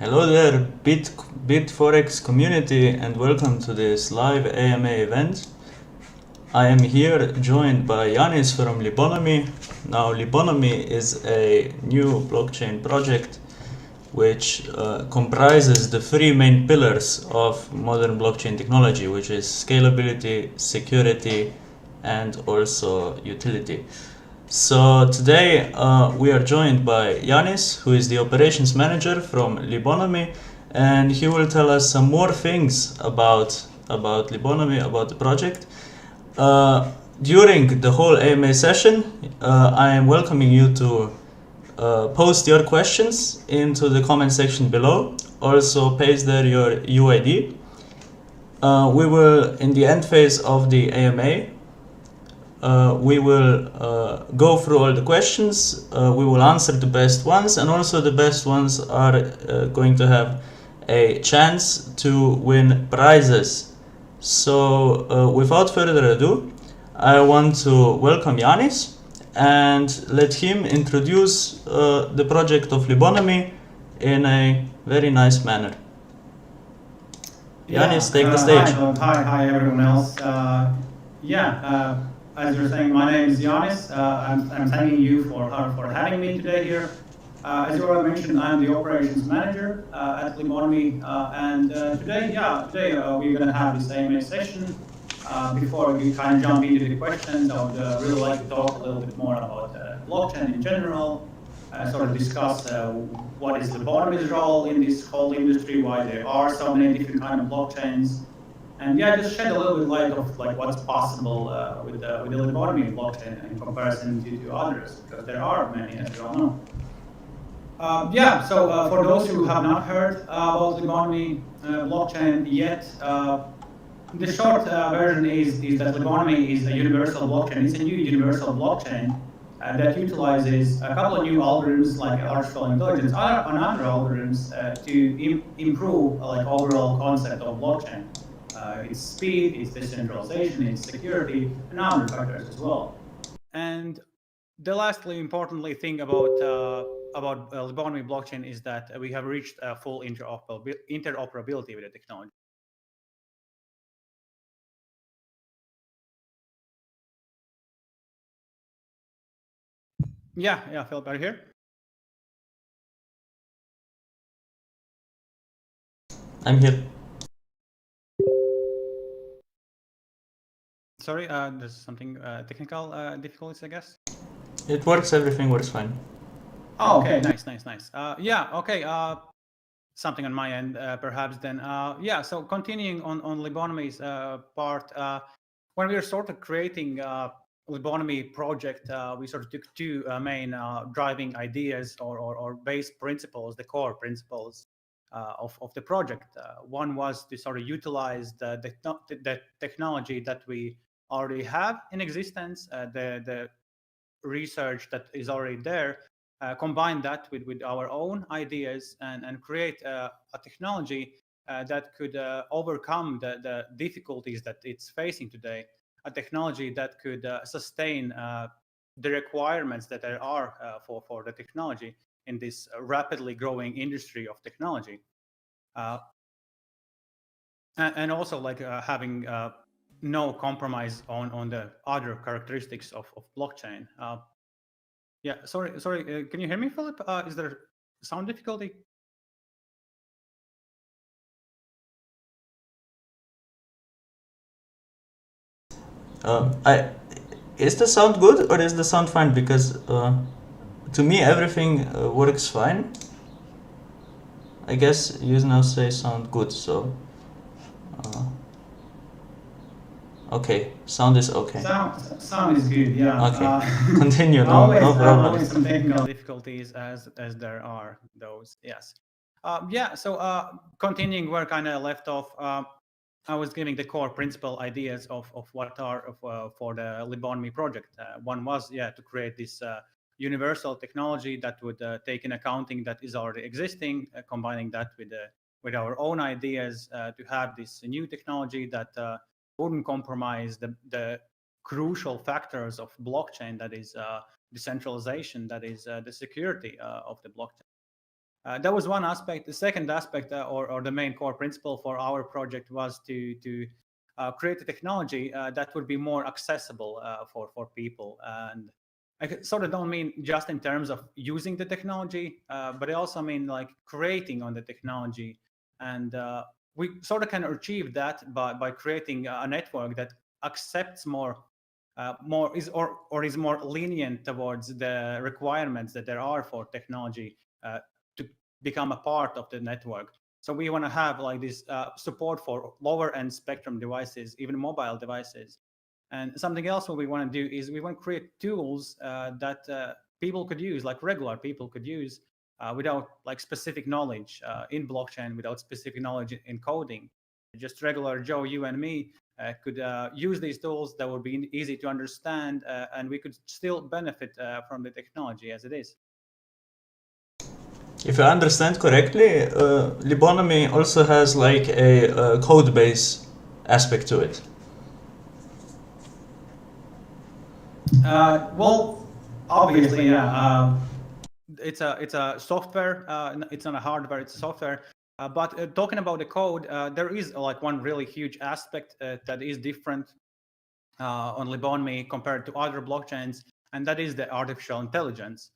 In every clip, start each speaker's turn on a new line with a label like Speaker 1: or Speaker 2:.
Speaker 1: Hello there, BitForex community, and welcome to this live AMA event. I am here joined by Yanis from Libonomy. Now, Libonomy is a new blockchain project which comprises the three main pillars of modern blockchain technology, which is scalability, security, and also utility. So today we are joined by Yanis, who is the operations manager from Libonomy, and he will tell us some more things about Libonomy, about the project. During the whole AMA session, I am welcoming you to post your questions into the comment section below. Also paste there your UID. We will, in the end phase of the AMA, we will go through all the questions, we will answer the best ones, and also the best ones are going to have a chance to win prizes. So without further ado, I want to welcome Yanis and let him introduce the project of Libonomy in a very nice manner. Yanis, take the stage.
Speaker 2: Hi everyone else. As you're saying, my name is Yanis. I'm thanking you for having me today here. As you already mentioned, I'm the operations manager at Libonomy, and today we're going to have this AMA session. Before we kind of jump into the questions, I would really like to talk a little bit more about blockchain in general, sort of discuss what is Libonomy's role in this whole industry, why there are so many different kind of blockchains. And just shed a little bit light of like what's possible with the Libonomy blockchain in comparison to others, because there are many, as you all know. So for those who have not heard about Libonomy blockchain yet, the short version is that Libonomy is a universal blockchain. It's a new universal blockchain that utilizes a couple of new algorithms like artificial intelligence and other algorithms to improve like overall concept of blockchain. Its speed, its decentralization, its security, and other factors as well. And the lastly importantly thing about Libonomy blockchain is that we have reached full interoperability with the technology. Philip, are you here?
Speaker 1: I'm here.
Speaker 2: Sorry, there's something technical difficulties, I guess.
Speaker 1: It works, everything works fine.
Speaker 2: Oh, okay, nice. Something on my end, perhaps then. So continuing on Libonomy's part, when we were sort of creating Libonomy project, we sort of took two main driving ideas or base principles, the core principles of the project. One was to sort of utilize the technology that we already have in existence, the research that is already there, combine that with our own ideas and create a technology that could overcome the difficulties that it's facing today, a technology that could sustain the requirements that there are for the technology in this rapidly growing industry of technology. And also like having no compromise on the other characteristics of blockchain. Sorry. Can you hear me, Philip? Is there sound difficulty?
Speaker 1: Is the sound good or is the sound fine? Because to me everything works fine. I guess you now say sound good, so okay, sound is okay.
Speaker 2: Sound is good, yeah.
Speaker 1: Okay, continue. No problem.
Speaker 2: Always some technical difficulties as there are those. Yes. So continuing where kind of left off, I was giving the core principle ideas of what are for the Libonomy project. One was to create this universal technology that would take in accounting that is already existing, combining that with our own ideas to have this new technology that wouldn't compromise the crucial factors of blockchain, that is decentralization, that is the security of the blockchain. That was one aspect. The second aspect, or the main core principle for our project, was to create a technology that would be more accessible for people. And I sort of don't mean just in terms of using the technology, but I also mean like creating on the technology. And we sort of can achieve that by creating a network that accepts more is more lenient towards the requirements that there are for technology to become a part of the network. So we want to have like this support for lower end spectrum devices, even mobile devices. And something else what we want to do is we want to create tools that people could use, like regular people could use, without like specific knowledge in blockchain, without specific knowledge in coding. Just regular Joe, you and me could use these tools that would be easy to understand, and we could still benefit from the technology as it is.
Speaker 1: If I understand correctly, Libonomy also has like a code base aspect to it.
Speaker 2: Well, obviously, yeah. It's a software. It's not a hardware. It's a software. But talking about the code, there is like one really huge aspect that is different on Libonomy compared to other blockchains, and that is the artificial intelligence.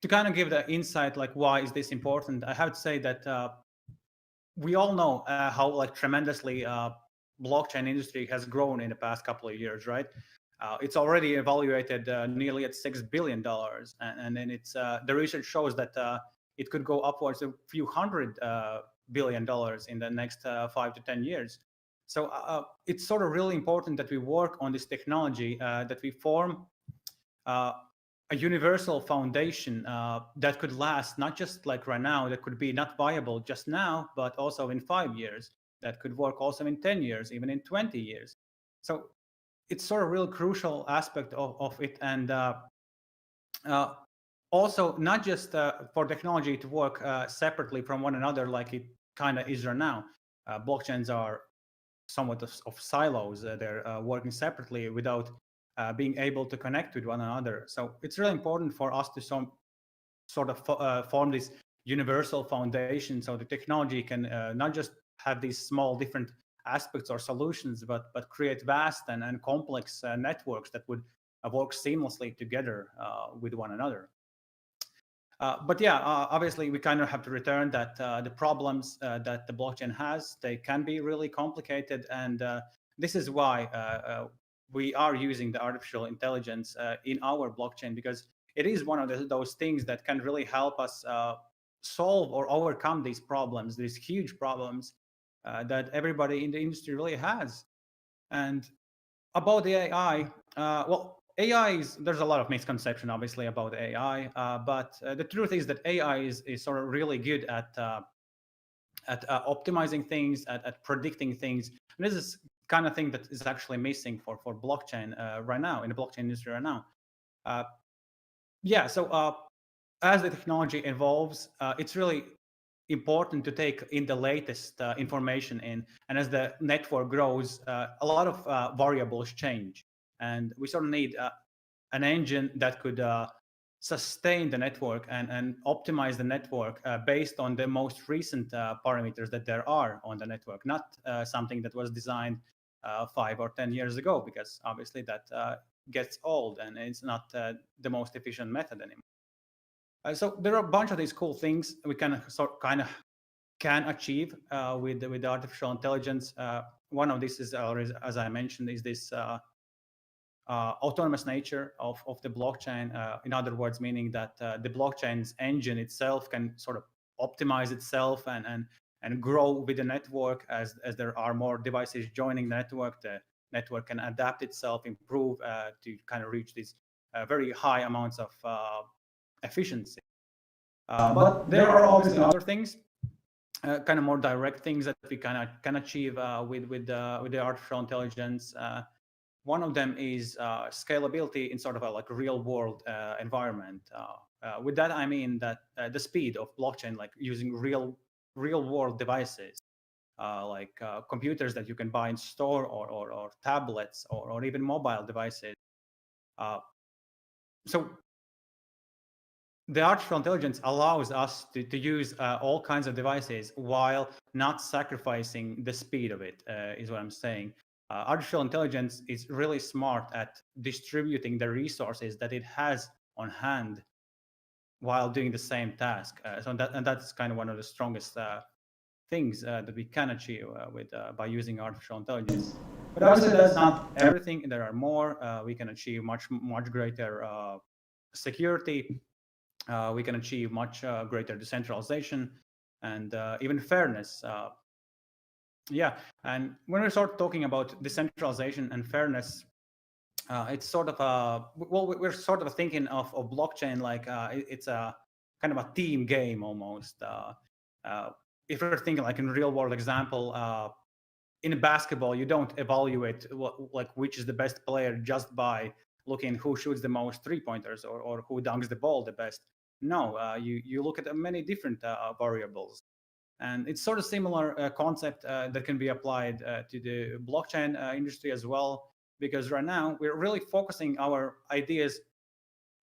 Speaker 2: To kind of give the insight, like why is this important, I have to say that we all know how like tremendously blockchain industry has grown in the past couple of years, right? It's already evaluated nearly at $6 billion, and then it's the research shows that it could go upwards of a few $100 billion in the next 5 to 10 years. So it's sort of really important that we work on this technology, that we form a universal foundation that could last, not just like right now, that could be not viable just now, but also in 5 years, that could work also in 10 years, even in 20 years. So it's sort of real crucial aspect of it. And also not just for technology to work separately from one another like it kind of is right now. Blockchains are somewhat of silos. They're working separately without being able to connect with one another. So it's really important for us to sort of form this universal foundation, so the technology can not just have these small different aspects or solutions, but create vast and complex networks that would work seamlessly together with one another. But yeah, obviously we kind of have to return that the problems that the blockchain has, they can be really complicated, and this is why we are using the artificial intelligence in our blockchain, because it is one of those things that can really help us solve or overcome these problems, these huge problems that everybody in the industry really has. And about the AI, well, AI there's a lot of misconception, obviously, about AI, but the truth is that AI is sort of really good at optimizing things, at predicting things. And this is kind of thing that is actually missing for blockchain right now, in the blockchain industry right now. Yeah, so as the technology evolves, it's really important to take in the latest information in, and as the network grows, a lot of variables change, and we sort of need an engine that could sustain the network and optimize the network based on the most recent parameters that there are on the network, not something that was designed 5 or 10 years ago, because obviously that gets old and it's not the most efficient method anymore. So there are a bunch of these cool things we can can achieve with the artificial intelligence. One of these is, as I mentioned, is this autonomous nature of the blockchain. In other words, meaning that the blockchain's engine itself can sort of optimize itself and grow with the network as there are more devices joining the network. The network can adapt itself, improve to kind of reach these very high amounts of efficiency. But there are obviously other things, kind of more direct things that we can achieve with the artificial intelligence. One of them is scalability in sort of a like real world environment. With that, I mean that the speed of blockchain, like using real world devices, like computers that you can buy in store, or tablets, or even mobile devices. So the artificial intelligence allows us to use all kinds of devices while not sacrificing the speed of it, is what I'm saying. Artificial intelligence is really smart at distributing the resources that it has on hand while doing the same task. And that's kind of one of the strongest things that we can achieve by using artificial intelligence. But obviously, that's not everything. There are more. We can achieve much greater security. We can achieve much greater decentralization and even fairness. Yeah, and when we start talking about decentralization and fairness, it's sort of we're sort of thinking of blockchain like it's a kind of a team game almost. If we're thinking like in real world example, in basketball, you don't evaluate like which is the best player just by looking who shoots the most 3-pointers or who dunks the ball the best. No, you look at many different variables. And it's sort of similar concept that can be applied to the blockchain industry as well, because right now we're really focusing our ideas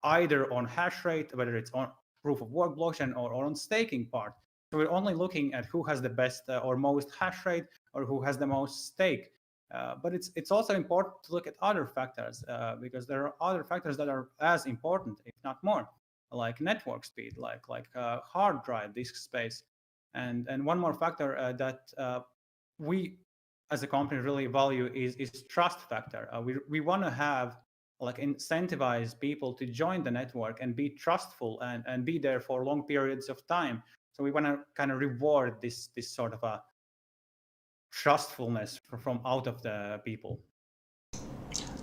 Speaker 2: either on hash rate, whether it's on proof of work blockchain or on staking part. So we're only looking at who has the best or most hash rate or who has the most stake. But it's also important to look at other factors because there are other factors that are as important, if not more, like network speed, like hard drive disk space, and one more factor that we as a company really value is trust factor. We want to have like incentivize people to join the network and be trustful and be there for long periods of time. So we want to kind of reward this sort of a trustfulness from out of the people.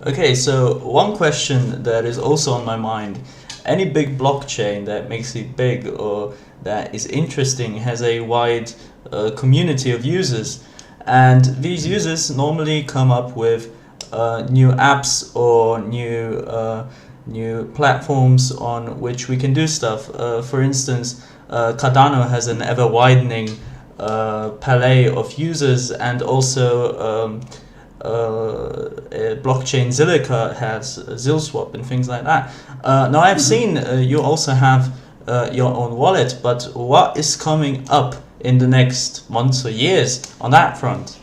Speaker 1: Okay, so one question that is also on my mind, any big blockchain that makes it big or that is interesting has a wide community of users, and these users normally come up with new apps or new platforms on which we can do stuff. For instance, Cardano has an ever widening palette of users, and also blockchain Zilliqa has ZilSwap and things like that. Now I've seen you also have your own wallet, but what is coming up in the next months or years on that front?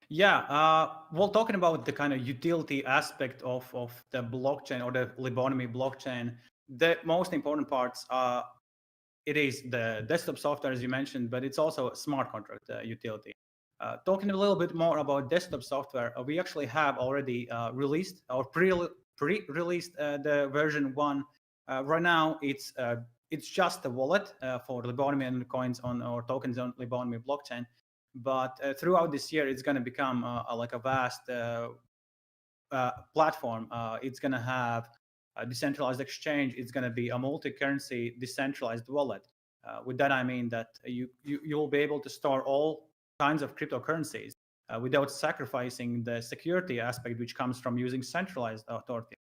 Speaker 2: Yeah, well, talking about the kind of utility aspect of the blockchain or the Libonomy blockchain, the most important parts are it is the desktop software, as you mentioned, but it's also a smart contract utility. Talking a little bit more about desktop software, we actually have already released or pre-released the version 1. Right now, it's just a wallet for Libonomy and coins on or tokens on Libonomy blockchain. But throughout this year, it's going to become like a vast platform. It's going to have a decentralized exchange. It's going to be a multi-currency decentralized wallet. With that, I mean that you'll be able to store all kinds of cryptocurrencies without sacrificing the security aspect, which comes from using centralized authority.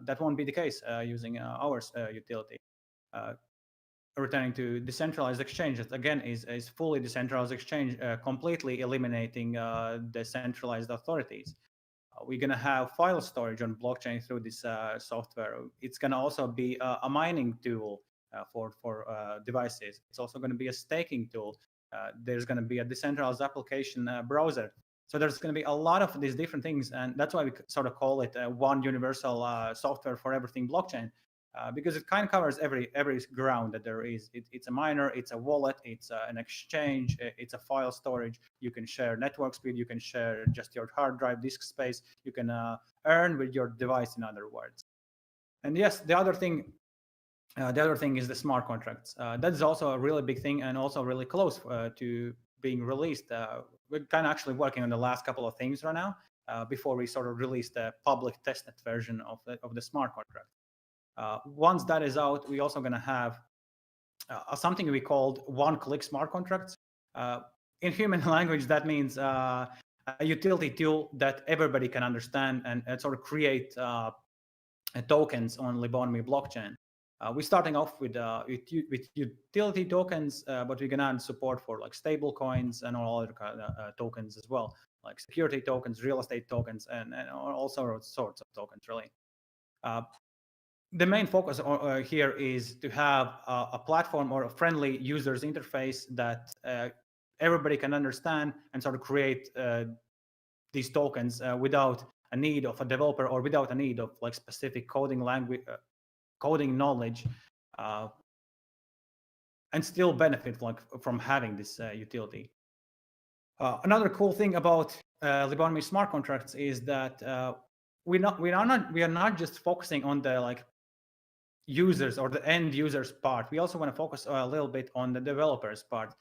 Speaker 2: That won't be the case using our utility. Returning to decentralized exchange, that again is fully decentralized exchange, completely eliminating the centralized authorities. We're going to have file storage on blockchain through this software. It's going to also be a mining tool for devices. It's also going to be a staking tool. There's going to be a decentralized application browser. So there's going to be a lot of these different things, and that's why we sort of call it one universal software for everything blockchain. Because it kind of covers every ground that there is. It's a miner, it's a wallet, it's an exchange, it's a file storage. You can share network speed, you can share just your hard drive disk space, you can earn with your device, in other words. And yes, the other thing is the smart contracts. That is also a really big thing and also really close to being released. We're kind of actually working on the last couple of things right now before we sort of release the public testnet version of the smart contract. Once that is out, we're also going to have something we called one-click smart contracts. In human language, that means a utility tool that everybody can understand and sort of create tokens on Libonomy blockchain. We're starting off with utility tokens, but we're going to add support for like stable coins and all other tokens as well, like security tokens, real estate tokens, and all sorts of tokens, really. the main focus here is to have a platform or a friendly users interface that everybody can understand and sort of create these tokens without a need of a developer or without a need of like specific coding language, coding knowledge, and still benefit like from having this utility. Another cool thing about Libonomy smart contracts is that we are not just focusing on the like users or the end users part. We also want to focus a little bit on the developers part.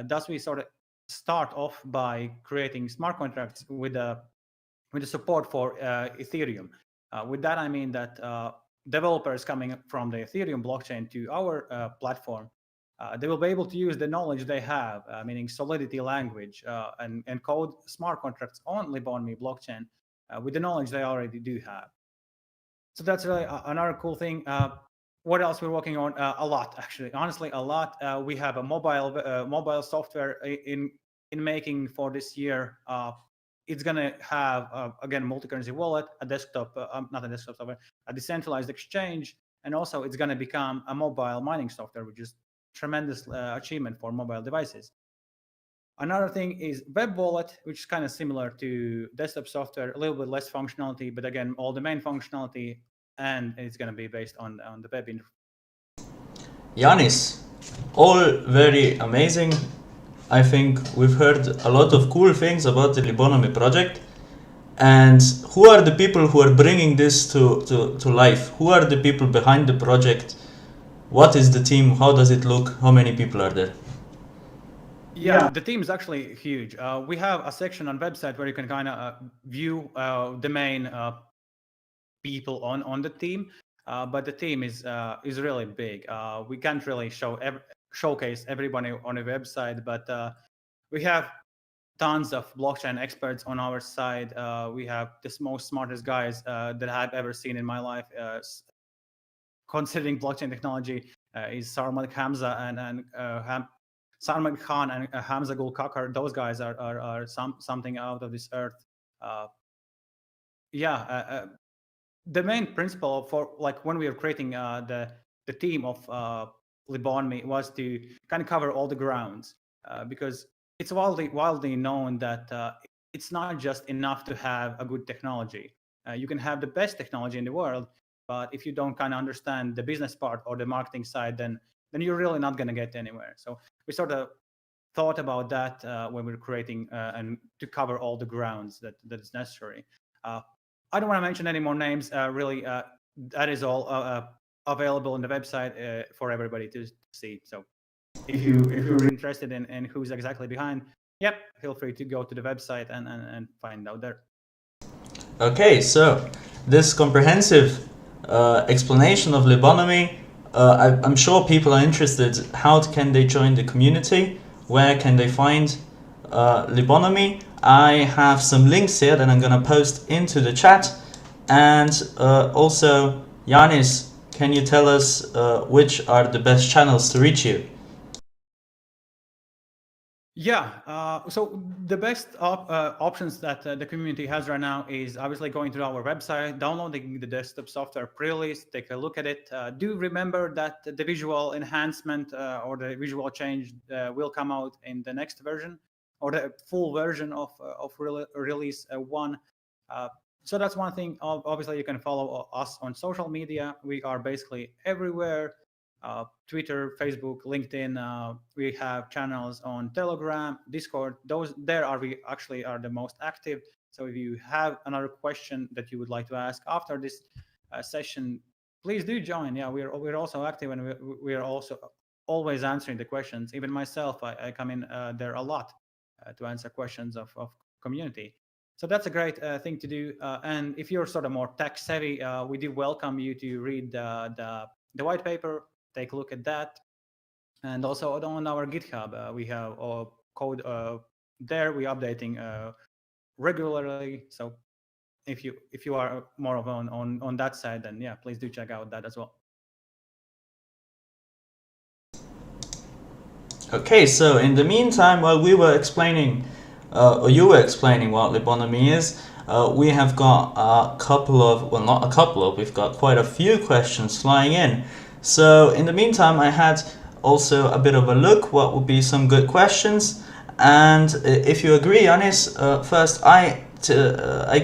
Speaker 2: Thus, we sort of start off by creating smart contracts with the support for Ethereum. With that, I mean that developers coming from the Ethereum blockchain to our platform, they will be able to use the knowledge they have, meaning Solidity language, and code smart contracts on Libonomy blockchain with the knowledge they already do have. So that's really another cool thing. What else we're working on? A lot, actually. Honestly, a lot. We have a mobile software in making for this year. It's gonna have again multi-currency wallet, a desktop, not a desktop software, a decentralized exchange, and also it's gonna become a mobile mining software, which is tremendous achievement for mobile devices. Another thing is web wallet, which is kind of similar to desktop software, a little bit less functionality, but again, all the main functionality, and it's going to be based on the web interface.
Speaker 1: Yanis, all very amazing. I think we've heard a lot of cool things about the Libonomy project. And who are the people who are bringing this to life? Who are the people behind the project? What is the team? How does it look? How many people are there?
Speaker 2: Yeah, the team is actually huge. We have a section on website where you can kind of view the main people on the team, but the team is really big. We can't really showcase everybody on a website, but we have tons of blockchain experts on our side. We have the most smartest guys that I've ever seen in my life, considering blockchain technology, is Sarmad Hamza and Salman Khan and Hamza Gul Kakar. Those guys are something out of this earth. The main principle for like when we were creating the team of Libonomy was to kind of cover all the grounds because it's widely known that it's not just enough to have a good technology. You can have the best technology in the world, but if you don't kind of understand the business part or the marketing side, then you're really not going to get anywhere. So we sort of thought about that when we were creating and to cover all the grounds that is necessary. I don't want to mention any more names. Really, that is all available on the website for everybody to see. So if you're interested in who's exactly behind, feel free to go to the website and find out there.
Speaker 1: Okay, so this comprehensive explanation of Libonomy, I'm sure people are interested. How can they join the community? Where can they find Libonomy? I have some links here that I'm going to post into the chat. And also, Yanis, can you tell us which are the best channels to reach you?
Speaker 2: Yeah, so the best options that the community has right now is obviously going to our website, downloading the desktop software pre-release, take a look at it. Do remember that the visual enhancement or the visual change will come out in the next version or the full version of release 1. So that's one thing. Obviously, you can follow us on social media. We are basically everywhere. Twitter, Facebook, LinkedIn. We have channels on Telegram, Discord. We actually are the most active. So if you have another question that you would like to ask after this session, please do join. Yeah, we're also active and we are also always answering the questions. Even myself, I come in there a lot to answer questions of community. So that's a great thing to do. And if you're sort of more tech savvy, we do welcome you to read the white paper. Take a look at that. And also on our GitHub, we have code there. We're updating regularly. So if you are more of on that side, then yeah, please do check out that as well.
Speaker 1: Okay, so in the meantime, while we were explaining or you were explaining what Libonomy is, we have got a couple of, well, not a couple of, we've got quite a few questions flying in. So in the meantime, I had also a bit of a look what would be some good questions. And if you agree, Yanis, first I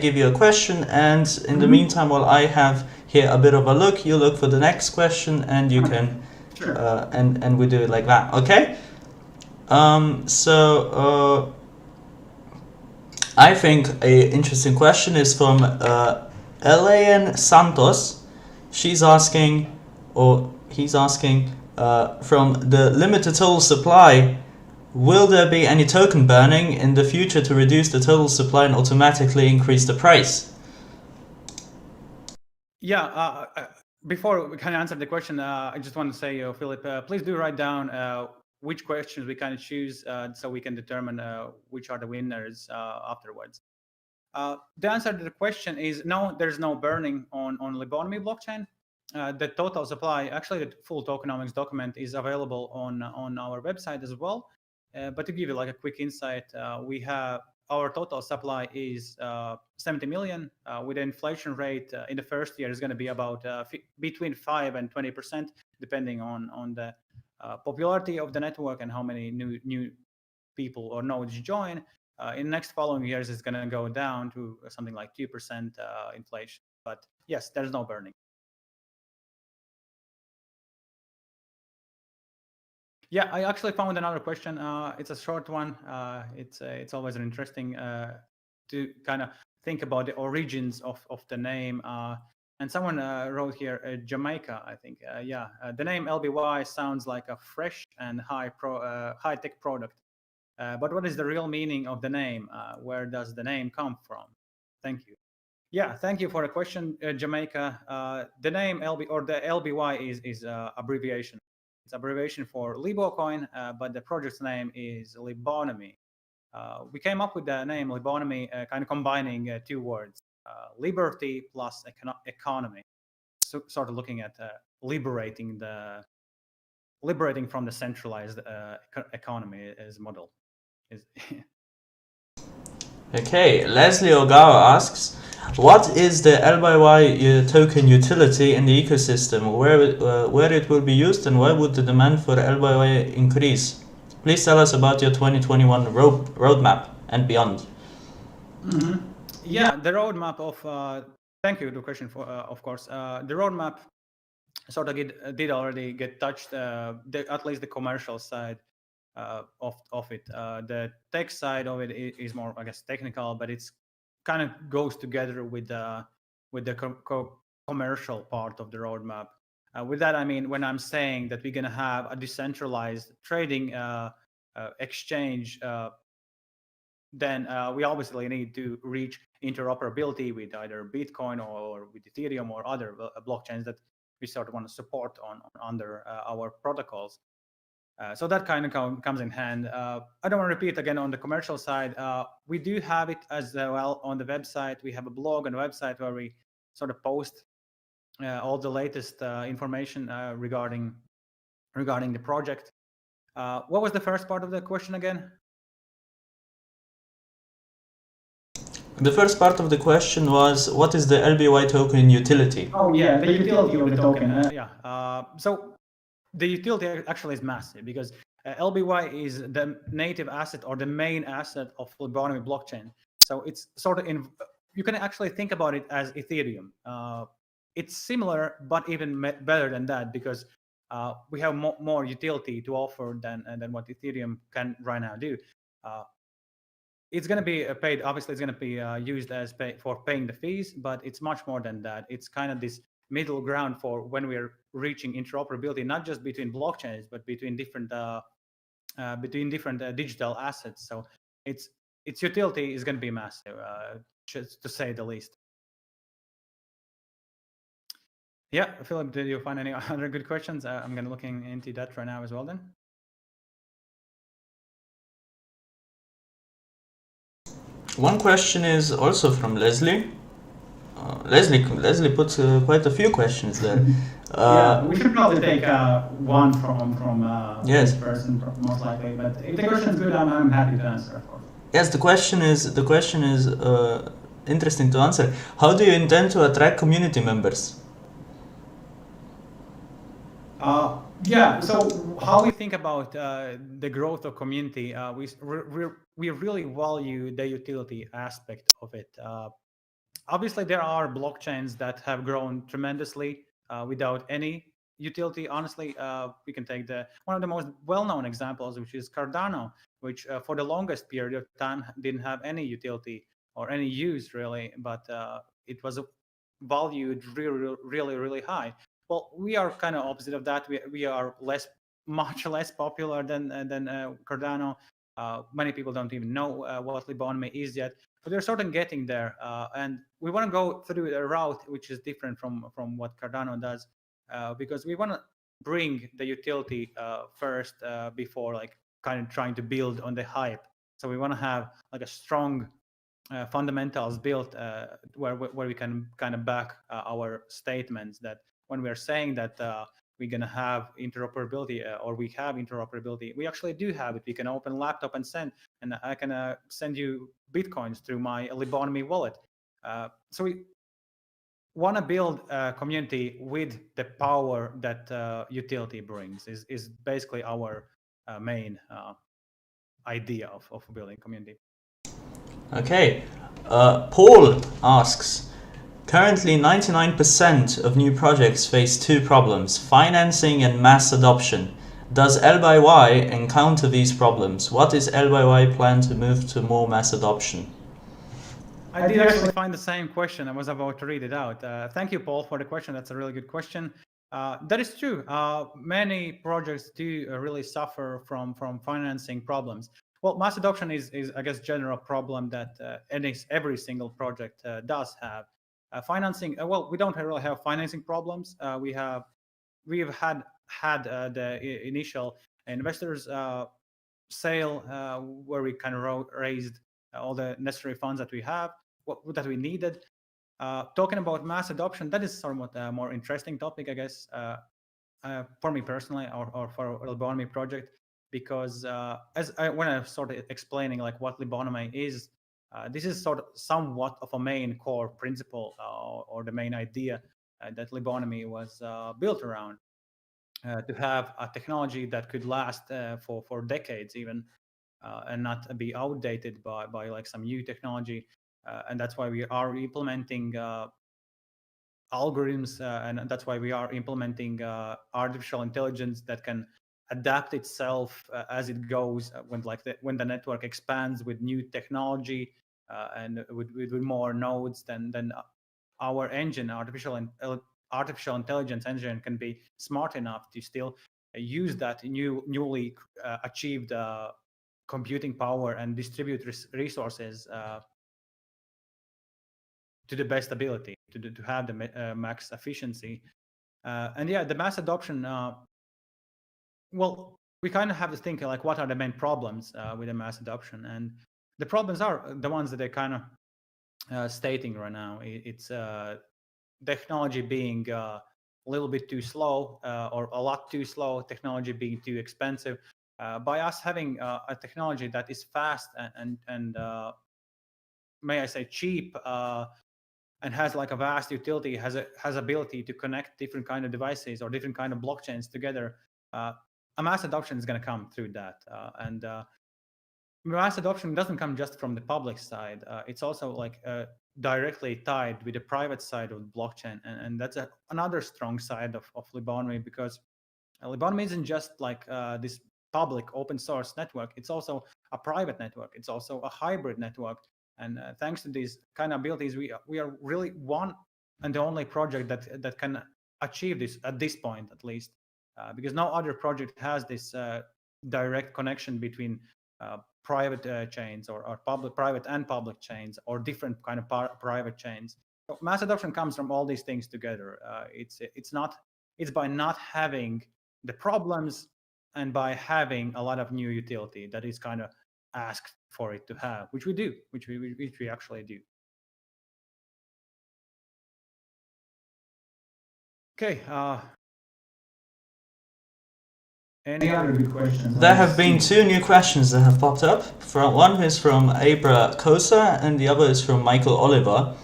Speaker 1: give you a question, and in the meantime, while I have here a bit of a look, you look for the next question, and you can,
Speaker 2: Sure.
Speaker 1: and we do it like that, okay? I think a interesting question is from Elaine Santos. She's asking, or he's asking, from the limited total supply, will there be any token burning in the future to reduce the total supply and automatically increase the price?
Speaker 2: Yeah, before we can answer the question, I just want to say, Philip, please do write down which questions we can choose so we can determine which are the winners afterwards. The answer to the question is no, there's no burning on Libonomy blockchain. The total supply, actually the full tokenomics document is available on our website as well. But to give you like a quick insight, we have our total supply is 70 million with the inflation rate in the first year is going to be about between 5 and 20%, depending on the popularity of the network and how many new people or nodes join. In the next following years, it's going to go down to something like 2% inflation. But yes, there's no burning. Yeah, I actually found another question. It's a short one. It's always an interesting to kind of think about the origins of the name. And someone wrote here Jamaica, I think. The name LBY sounds like a fresh and high-tech product. But what is the real meaning of the name? Where does the name come from? Thank you. Yeah, thank you for the question, Jamaica. The name the LBY is abbreviation. It's abbreviation for Libo coin, but the project's name is Libonomy. We came up with the name Libonomy, kind of combining two words, liberty plus economy. So, sort of looking at liberating from the centralized economy as model.
Speaker 1: Okay, Leslie Ogawa asks, what is the LBY token utility in the ecosystem, where it will be used, and why would the demand for LBY increase? Please tell us about your 2021 roadmap and beyond.
Speaker 2: Mm-hmm. Yeah, the roadmap of thank you. The question for of course the roadmap sort of did already get touched, at least the commercial side of it. The tech side of it is more, I guess, technical, but it's kind of goes together with the commercial part of the roadmap. With that, I mean, when I'm saying that we're going to have a decentralized trading exchange, then we obviously need to reach interoperability with either Bitcoin or with Ethereum or other blockchains that we sort of want to support under our protocols. So that kind of comes in hand. I don't want to repeat again on the commercial side. We do have it as well on the website. We have a blog on the website where we sort of post all the latest information regarding the project. What was the first part of the question again?
Speaker 1: The first part of the question was, what is the LBY token utility?
Speaker 2: Oh yeah, the utility of the token. So the utility actually is massive because LBY is the native asset or the main asset of Libonomy blockchain. So it's sort of you can actually think about it as Ethereum. It's similar, but even better than that because we have more utility to offer than what Ethereum can right now do. It's going to be paid. Obviously, it's going to be used as for paying the fees, but it's much more than that. It's kind of this middle ground for when we're reaching interoperability, not just between blockchains, but between different digital assets. So its utility is going to be massive, just to say the least. Yeah, Philip, did you find any other good questions? I'm going to looking into that right now as well. Then.
Speaker 1: One question is also from Leslie. Leslie puts quite a few questions there.
Speaker 2: Yeah, we should probably take one from
Speaker 1: yes.
Speaker 2: this person most likely. But if the question is good, I'm happy to answer, of course.
Speaker 1: Yes, the question is interesting to answer. How do you intend to attract community members?
Speaker 2: Yeah. So how we think about the growth of community, we really value the utility aspect of it. Obviously, there are blockchains that have grown tremendously without any utility. Honestly, we can take one of the most well-known examples, which is Cardano, which for the longest period of time didn't have any utility or any use really, but it was valued really high. Well, we are kind of opposite of that. We are much less popular than Cardano. Many people don't even know what Libonomy is yet, but we're sort of getting there. And we want to go through a route which is different from what Cardano does, because we want to bring the utility first before like kind of trying to build on the hype. So we want to have like a strong fundamentals built where we can kind of back our statements that when we're saying that we're going to have interoperability or we have interoperability, we actually do have it. We can open laptop and send, and I can send you bitcoins through my Libonomy wallet. So we want to build a community with the power that utility brings is basically our main idea of building community.
Speaker 1: Okay. Paul asks, currently 99% of new projects face two problems, financing and mass adoption. Does LBY encounter these problems? What is LBY plan to move to more mass adoption?
Speaker 2: I did actually find the same question. I was about to read it out. Thank you, Paul, for the question. That's a really good question. That is true. Many projects do really suffer from financing problems. Well, mass adoption is I guess, general problem that every single project does have. Financing, well, we don't really have financing problems. We've had the initial investors sale where we kind of raised all the necessary funds that we have, that we needed. Talking about mass adoption, that is somewhat a more interesting topic, I guess, for me personally, or for Libonomy project, because when I started explaining like what Libonomy is, this is sort of somewhat of a main core principle or the main idea that Libonomy was built around. To have a technology that could last for decades even, and not be outdated by like some new technology. And that's why we are implementing algorithms, and that's why we are implementing artificial intelligence that can adapt itself as it goes when the network expands with new technology and with more nodes than our engine, artificial intelligence engine, can be smart enough to still use that newly achieved computing power and distribute resources to the best ability to have the max efficiency. And yeah, the mass adoption, well, we kind of have to think like what are the main problems with the mass adoption, and the problems are the ones that they're kind of stating right now. It's technology being a little bit too slow, or a lot too slow, technology being too expensive. By us having a technology that is fast and may I say cheap, and has like a vast utility, has ability to connect different kind of devices or different kind of blockchains together, a mass adoption is going to come through that. And mass adoption doesn't come just from the public side. It's also like directly tied with the private side of the blockchain, and that's another strong side of Libonomy, because Libonomy isn't just like this public open source network. It's also a private network. It's also a hybrid network. And thanks to these kind of abilities, we are really one and the only project that can achieve this at this point, at least, because no other project has this direct connection between private chains or private and public chains, or different kind of private chains. So mass adoption comes from all these things together. It's by not having the problems and by having a lot of new utility that is kind of asked for it to have, which we do, which we actually do. Okay. Any other good questions?
Speaker 1: There have been two new questions that have popped up. One is from Abra Kosa and the other is from Michael Oliver.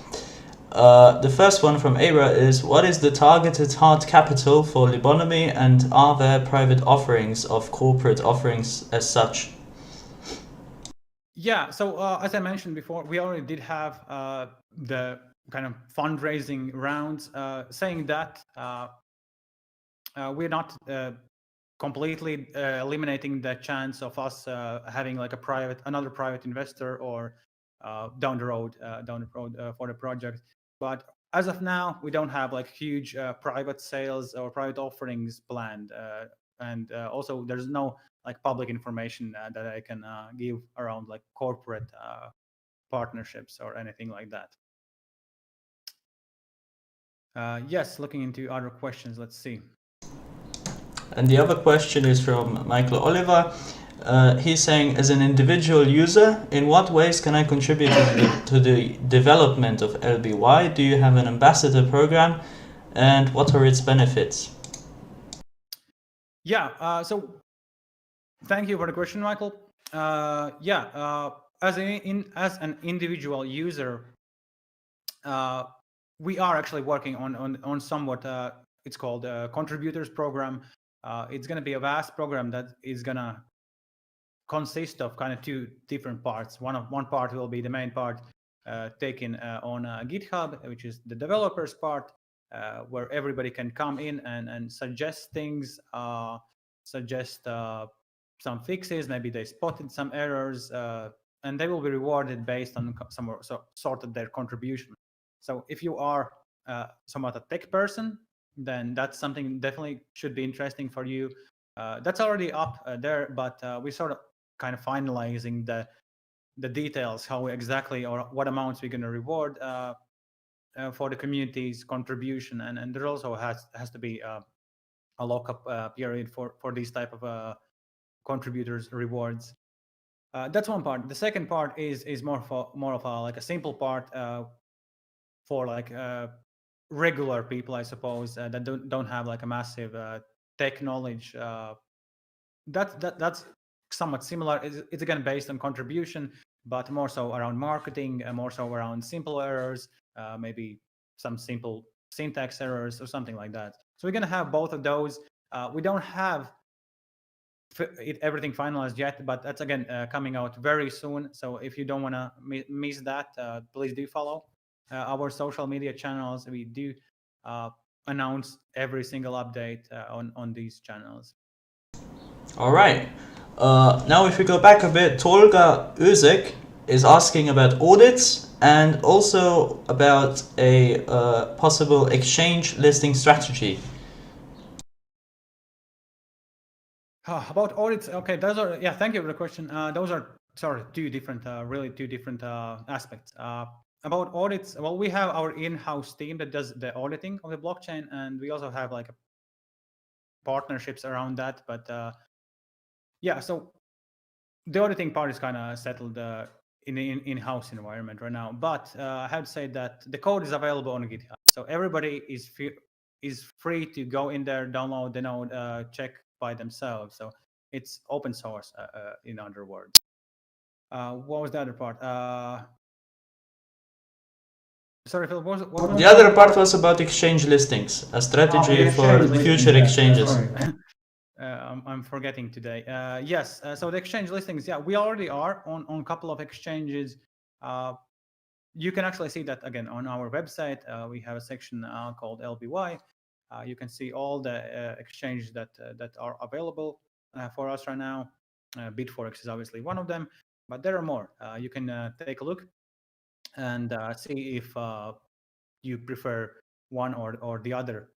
Speaker 1: The first one from Abra is, what is the targeted hard capital for Libonomy, and are there private offerings of corporate offerings as such?
Speaker 2: Yeah, so as I mentioned before, we already did have the kind of fundraising rounds. Saying that, we're not completely eliminating the chance of us having like another private investor or down the road for the project. But as of now, we don't have like huge private sales or private offerings planned, and also there's no like public information that I can give around like corporate partnerships or anything like that. Yes, looking into other questions, let's see.
Speaker 1: And the other question is from Michael Oliver. He's saying, as an individual user, in what ways can I contribute to the development of LBY? Do you have an ambassador program, and what are its benefits?
Speaker 2: Yeah, so thank you for the question, Michael. As an individual user, we are actually working on somewhat, it's called a contributors program. It's going to be a vast program that is going to consist of kind of two different parts. One part will be the main part taken on GitHub, which is the developers part, where everybody can come in and suggest things, suggest some fixes. Maybe they spotted some errors, and they will be rewarded based on some sort of their contribution. So if you are somewhat a tech person, then that's something definitely should be interesting for you. That's already up there, but we sort of kind of finalizing the details, how exactly or what amounts we're going to reward for the community's contribution, and there also has to be a lockup period for these type of contributors rewards. That's one part. The second part is more of like a simple part for like regular people, I suppose, that don't have like a massive tech knowledge. That's somewhat similar. It's again based on contribution, but more so around marketing, more so around simple errors, maybe some simple syntax errors or something like that. So we're gonna have both of those. We don't have everything finalized yet, but that's again coming out very soon. So if you don't want to miss that, please do follow our social media channels. We do announce every single update on these channels.
Speaker 1: All right. Now if we go back a bit, Tolga Özek is asking about audits and also about a possible exchange listing strategy.
Speaker 2: About audits, okay, those are, yeah, thank you for the question. Those are sort of two different aspects. About audits, well, we have our in-house team that does the auditing of the blockchain, and we also have like partnerships around that. But yeah, so the auditing part is kind of settled in the in-house environment right now. But I have to say that the code is available on GitHub, so everybody is free to go in there, download the node, check by themselves. So it's open source, in other words. What was the other part? Sorry, Phil, what was
Speaker 1: the other part was about exchange listings, a strategy for future exchanges.
Speaker 2: I'm forgetting today. Yes, so the exchange listings, yeah, we already are on a couple of exchanges. You can actually see that again on our website. We have a section called LBY. You can see all the exchanges that are available for us right now. BitForex is obviously one of them, but there are more. You can take a look and see if you prefer one or the other.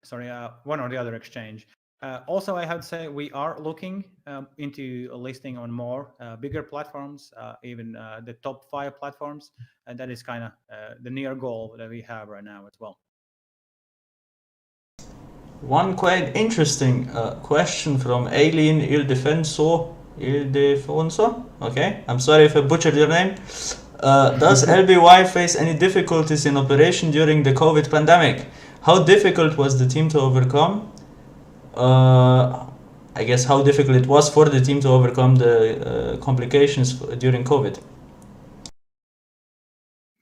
Speaker 2: Sorry, one or the other exchange. Also, I have to say we are looking into a listing on more bigger platforms, even the top 5 platforms, and that is kind of the near goal that we have right now as well.
Speaker 1: One quite interesting question from Aileen Ildefonso. Okay, I'm sorry if I butchered your name. Does LBY face any difficulties in operation during the COVID pandemic? How difficult was the team to overcome? I guess how difficult it was for the team to overcome the complications during COVID.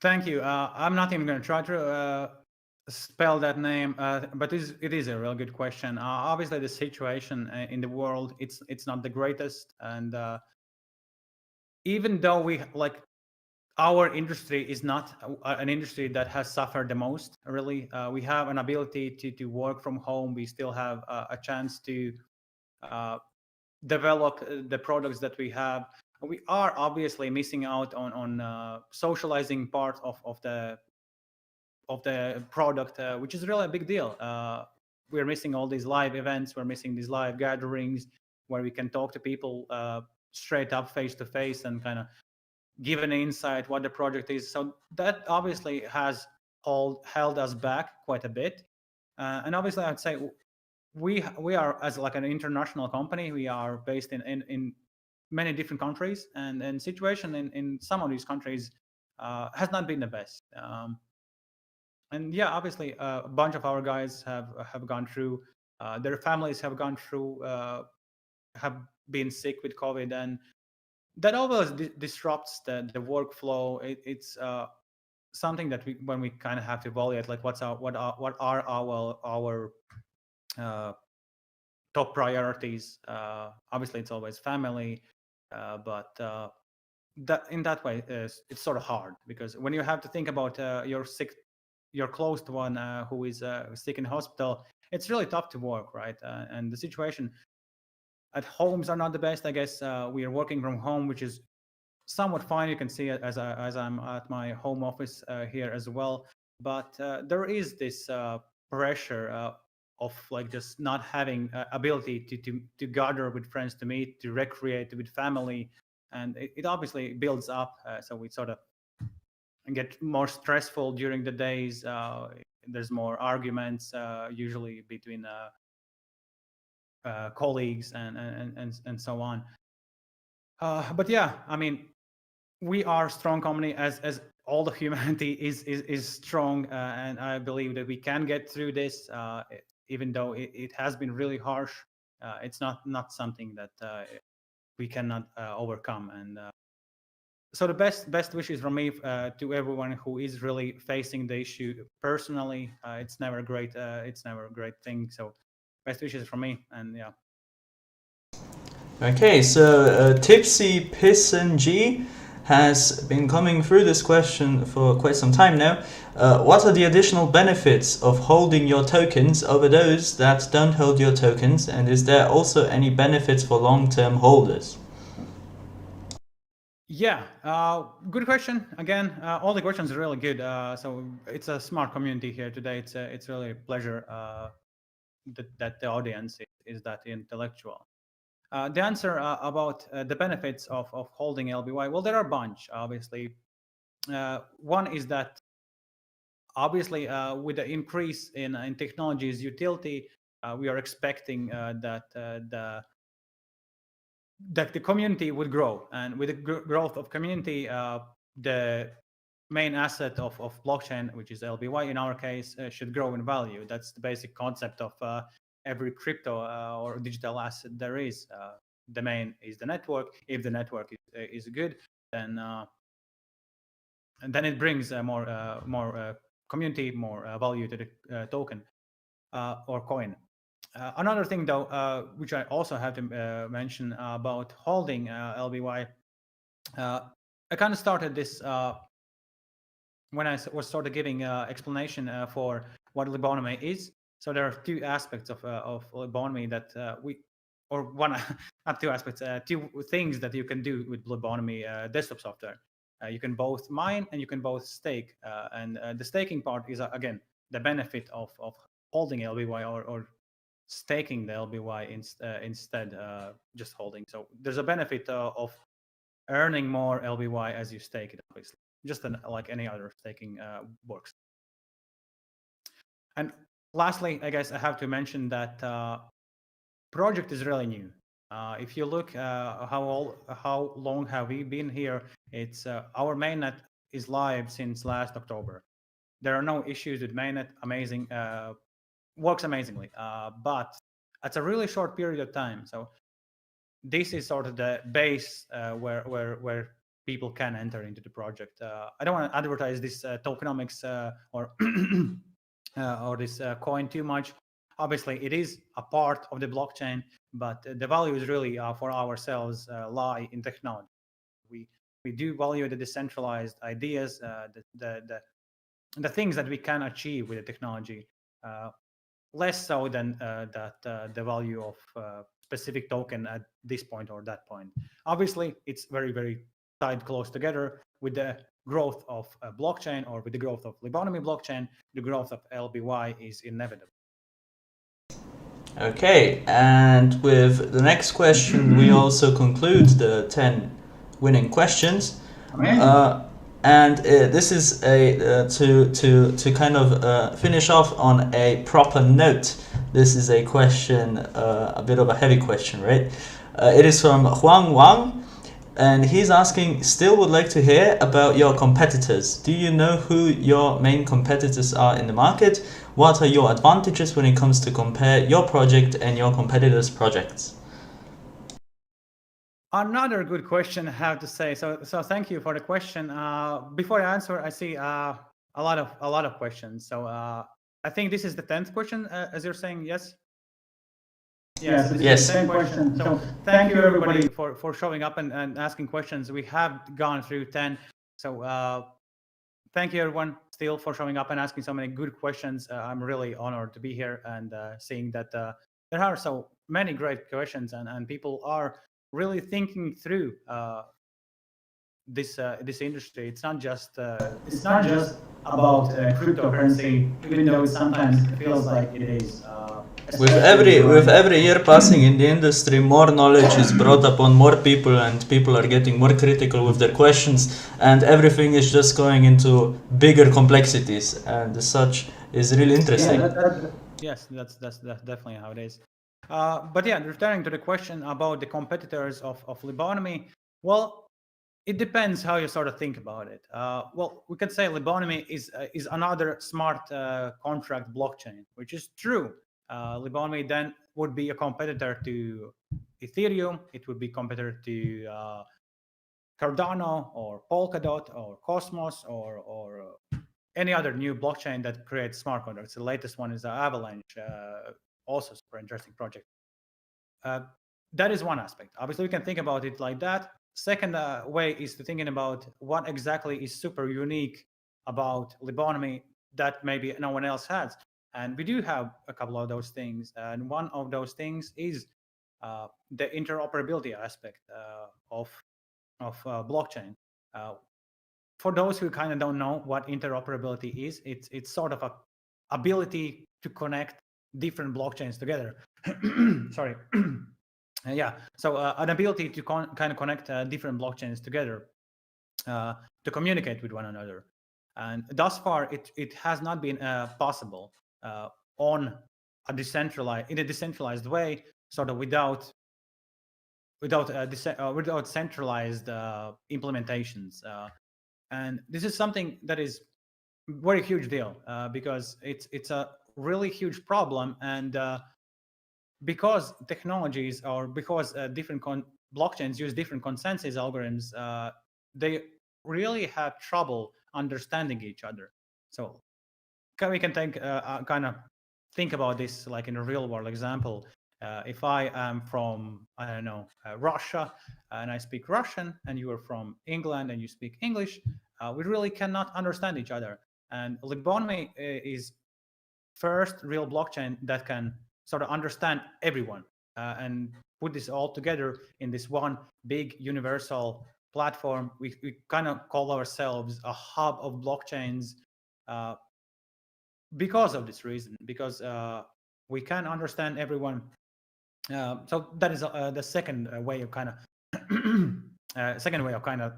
Speaker 2: Thank you. I'm not even going to try to spell that name, but it is a real good question. Obviously, the situation in the world it's not the greatest, and even though we like our industry is not an industry that has suffered the most. Really, we have an ability to work from home. We still have a chance to develop the products that we have. We are obviously missing out on socializing part of the product, which is really a big deal. We're missing all these live events. We're missing these live gatherings where we can talk to people straight up, face to face, and kind of give an insight what the project is. So that obviously has held us back quite a bit. And obviously, I'd say we are, as like an international company, we are based in many different countries, and situation in some of these countries has not been the best. And yeah, obviously, a bunch of our guys have gone through. Their families have gone through, have been sick with COVID, and that always disrupts the workflow. It's something that when we kind of have to evaluate, like what are our top priorities. Obviously, it's always family, but that in that way, it's sort of hard because when you have to think about your close one who is sick in hospital, it's really tough to work, right? And the situation at homes are not the best. I guess we are working from home, which is somewhat fine. You can see it as I'm at my home office here as well. But there is this pressure of like just not having ability to gather with friends, to meet, to recreate with family, and it obviously builds up. So we sort of get more stressful during the days. There's more arguments usually between colleagues and so on. But yeah, I mean, we are a strong company as all the humanity is strong, and I believe that we can get through this, even though it has been really harsh. It's not something that we cannot overcome. And so the best wishes from me to everyone who is really facing the issue personally. It's never great. It's never a great thing. So best wishes from me, and yeah.
Speaker 1: Okay, so Tipsy Pisson G has been coming through this question for quite some time now. What are the additional benefits of holding your tokens over those that don't hold your tokens, and is there also any benefits for long-term holders?
Speaker 2: Yeah, good question. Again, all the questions are really good. So it's a smart community here today. It's really a pleasure that the audience is that intellectual. The answer about the benefits of holding LBY, well, there are a bunch, obviously. One is that, obviously, with the increase in technology's utility, we are expecting that the community would grow. And with the growth of community, the main asset of blockchain, which is LBY in our case, should grow in value. That's the basic concept of every crypto or digital asset there is. The main is the network. If the network is good, then and then it brings more community, more value to the token or coin. Another thing, though, which I also have to mention about holding LBY, I kind of started this when I was sort of giving explanation for what Libonomy is. So there are two aspects of Libonomy that or one, not two aspects, two things that you can do with Libonomy desktop software. You can both mine and you can both stake. And the staking part is, again, the benefit of holding LBY or staking the LBY instead just holding. So there's a benefit of earning more LBY as you stake it, obviously, just like any other staking works. And lastly, I guess I have to mention that project is really new. If you look how long have we been here, it's our mainnet is live since last October. There are no issues with mainnet. Amazing, works amazingly. But that's a really short period of time. So this is sort of the base where people can enter into the project. I don't want to advertise this tokenomics or or this coin too much. Obviously, it is a part of the blockchain, but the value is really for ourselves lie in technology. We do value the decentralized ideas, the things that we can achieve with the technology, less so than the value of specific token at this point or that point. Obviously, it's very, very tied close together with the growth of a blockchain, or with the growth of Libonomy blockchain. The growth of LBY is inevitable.
Speaker 1: Okay, and with the next question, we also conclude the 10 winning questions. And this is a to kind of finish off on a proper note. This is a question, a bit of a heavy question, right? It is from Huang Wang, and he's asking, still would like to hear about your competitors. Do you know who your main competitors are in the market? What are your advantages when it comes to compare your project and your competitors' projects?
Speaker 2: Another good question, I have to say. So thank you for the question. Before I answer, I see a lot of questions. So I think this is the 10th question, as you're saying. Yes. Yes.
Speaker 1: Yes.
Speaker 2: 10th question. So thank you everybody for showing up and asking questions. We have gone through 10. So thank you everyone still for showing up and asking so many good questions. I'm really honored to be here and seeing that there are so many great questions, and people are really thinking through this industry. It's not just about cryptocurrency, even though it sometimes feels like it is.
Speaker 1: With every year passing in the industry, more knowledge is brought upon more people, and people are getting more critical with their questions, and everything is just going into bigger complexities, and as such is really interesting.
Speaker 2: Yes, that's definitely how it is. But yeah, returning to the question about the competitors of Libonomy, well, it depends how you sort of think about it. Well, we can say Libonomy is another smart contract blockchain, which is true. Libonomy then would be a competitor to Ethereum. It would be a competitor to Cardano or Polkadot or Cosmos or any other new blockchain that creates smart contracts. The latest one is Avalanche, also super interesting project. That is one aspect. Obviously, we can think about it like that. Second way is to thinking about what exactly is super unique about Libonomy that maybe no one else has. And we do have a couple of those things. And one of those things is the interoperability aspect of blockchain. For those who kind of don't know what interoperability is, it's sort of a ability to connect different blockchains together. Sorry. Yeah, so an ability to kind of connect different blockchains together to communicate with one another. And thus far, it has not been possible in a decentralized way, sort of without centralized implementations. And this is something that is very huge deal because it's a really huge problem, and because technologies or because different blockchains use different consensus algorithms, they really have trouble understanding each other. So we can kind of think about this like in a real world example. If I am from, I don't know, Russia, and I speak Russian, and you are from England and you speak English, we really cannot understand each other. And Libonomy is first real blockchain that can sort of understand everyone and put this all together in this one big universal platform. We kind of call ourselves a hub of blockchains because of this reason, because we can understand everyone. So that is the second way of kind of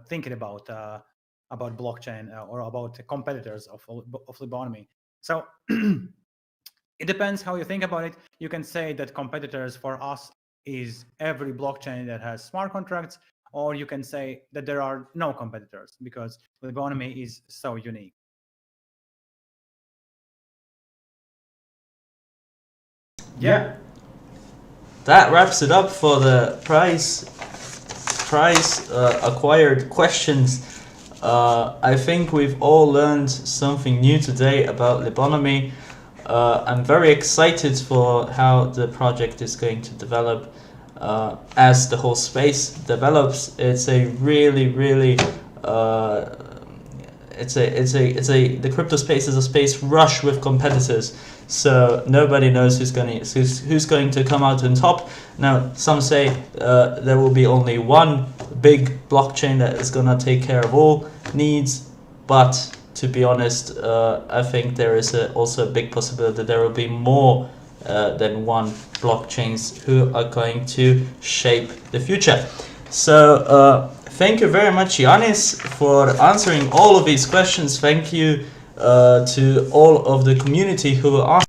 Speaker 2: thinking about blockchain or about the competitors of Libonomy. So it depends how you think about it. You can say that competitors for us is every blockchain that has smart contracts, or you can say that there are no competitors because Libonomy is so unique.
Speaker 1: Yeah. that wraps it up for the price acquired questions. I think we've all learned something new today about Libonomy. I'm very excited for how the project is going to develop as the whole space develops. It's a really the crypto space is a space rush with competitors, so nobody knows who's going to come out on top. Now, some say there will be only one big blockchain that is going to take care of all needs, but to be honest, I think there is also a big possibility that there will be more than one blockchains who are going to shape the future. So thank you very much, Yanis, for answering all of these questions. Thank you to all of the community who asked.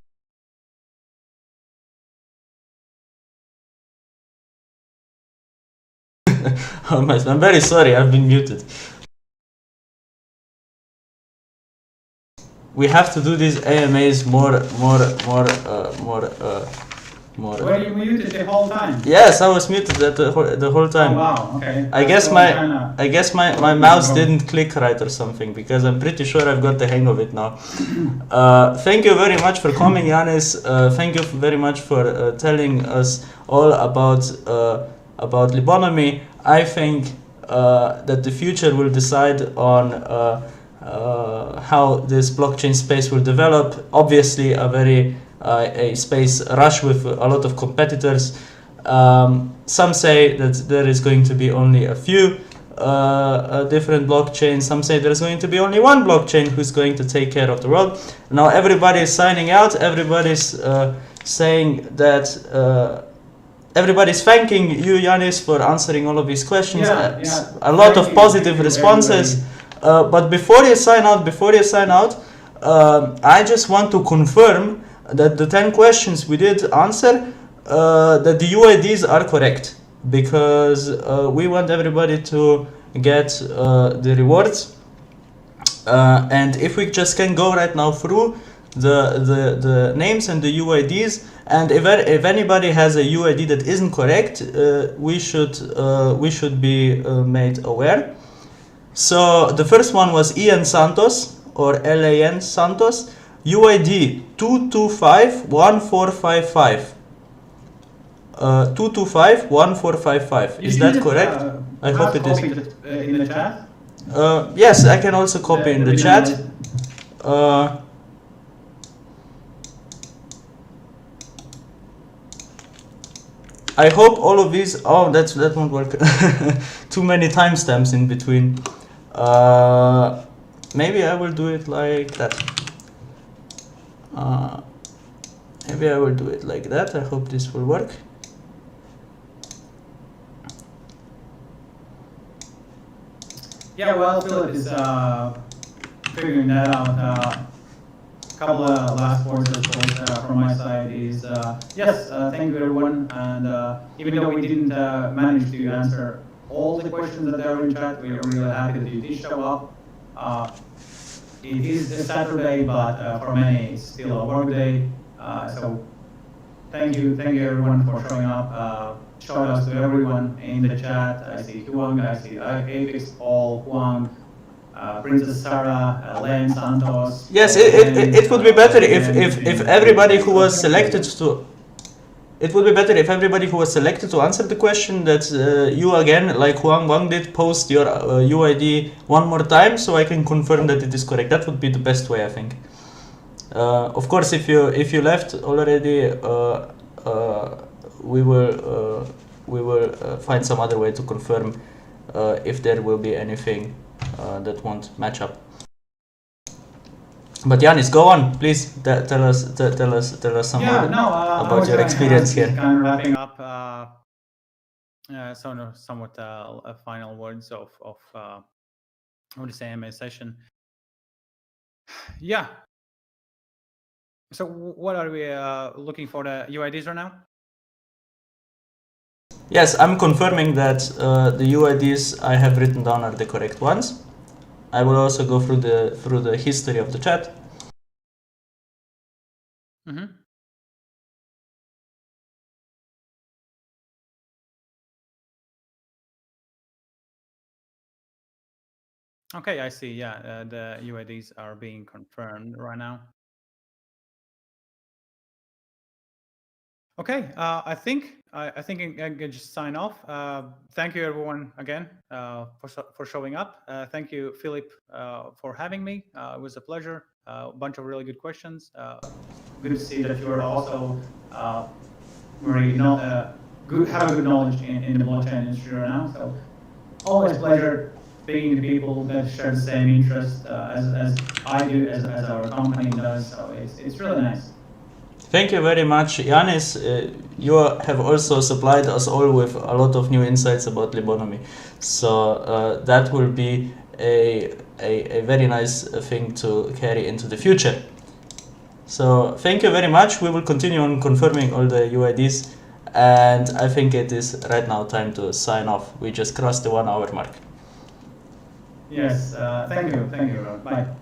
Speaker 1: I'm very sorry, I've been muted. We have to do these AMAs more.
Speaker 2: Were you muted the whole time?
Speaker 1: Yes, I was muted the whole time.
Speaker 2: Oh, wow. Okay.
Speaker 1: I guess my mouse didn't click right or something, because I'm pretty sure I've got the hang of it now. Thank you very much for coming, Yanis. Thank you very much for telling us all about Libonomy. I think that the future will decide on how this blockchain space will develop. Obviously, a space rush with a lot of competitors. Some say that there is going to be only a few different blockchains. Some say there's going to be only one blockchain who's going to take care of the world. Now everybody is signing out. Everybody's saying that everybody's thanking you, Yanis, for answering all of these questions. A lot of positive responses. But before you sign out, I just want to confirm that the 10 questions we did answer, that the UIDs are correct, because we want everybody to get the rewards. And if we just can go right now through the names and the UIDs, and if anybody has a UID that isn't correct, we should be made aware. So the first one was Ian Santos, or LAN Santos, UID 2251455. 2251455. Is that correct? I hope it is.
Speaker 2: In the chat?
Speaker 1: Yes, I can also copy in the chat. I hope all of these. Oh, that won't work. Too many timestamps in between. Maybe I will do it like that. Maybe I will do it like that. I hope this will work.
Speaker 2: Yeah, well, Philip is figuring that out. Couple of last words, of course, from my side is yes, thank you everyone. And even though we didn't manage to answer all the questions that are in chat, we are really happy that you did show up. It is a Saturday, but for many it's still a work day. So thank you everyone for showing up. Shout outs to everyone in the chat. I see Huang, I see Apex, Paul, Huang, Princess Sarah, Len Santos.
Speaker 1: Yes, it would be better if everybody who was selected to. It would be better if everybody who was selected to answer the question that you again, like Huang Wang did, post your UID one more time, so I can confirm that it is correct. That would be the best way, I think. Of course, if you left already, we will find some other way to confirm if there will be anything that won't match up. But Yanis, go on, please. Tell us some more about your experience here.
Speaker 2: Kind of wrapping up. Somewhat final words of this AMA session. Yeah. So what are we looking for, the UIDs right now?
Speaker 1: Yes, I'm confirming that the UIDs I have written down are the correct ones. I will also go through the history of the chat.
Speaker 2: Mm-hmm. Okay, I see. Yeah, the UIDs are being confirmed right now. Okay, I think I can just sign off. Thank you everyone again for showing up. Thank you, Philip, for having me. It was a pleasure. A bunch of really good questions. Good to see that you are also very good, have a good knowledge in the blockchain industry right now. So always pleasure speaking to people that share the same interest as I do, as our company does. So it's really nice.
Speaker 1: Thank you very much, Yanis. You have also supplied us all with a lot of new insights about Libonomy. So that will be a very nice thing to carry into the future. So thank you very much. We will continue on confirming all the UIDs. And I think it is right now time to sign off. We just crossed the 1 hour mark.
Speaker 2: Yes, thank you. Bye.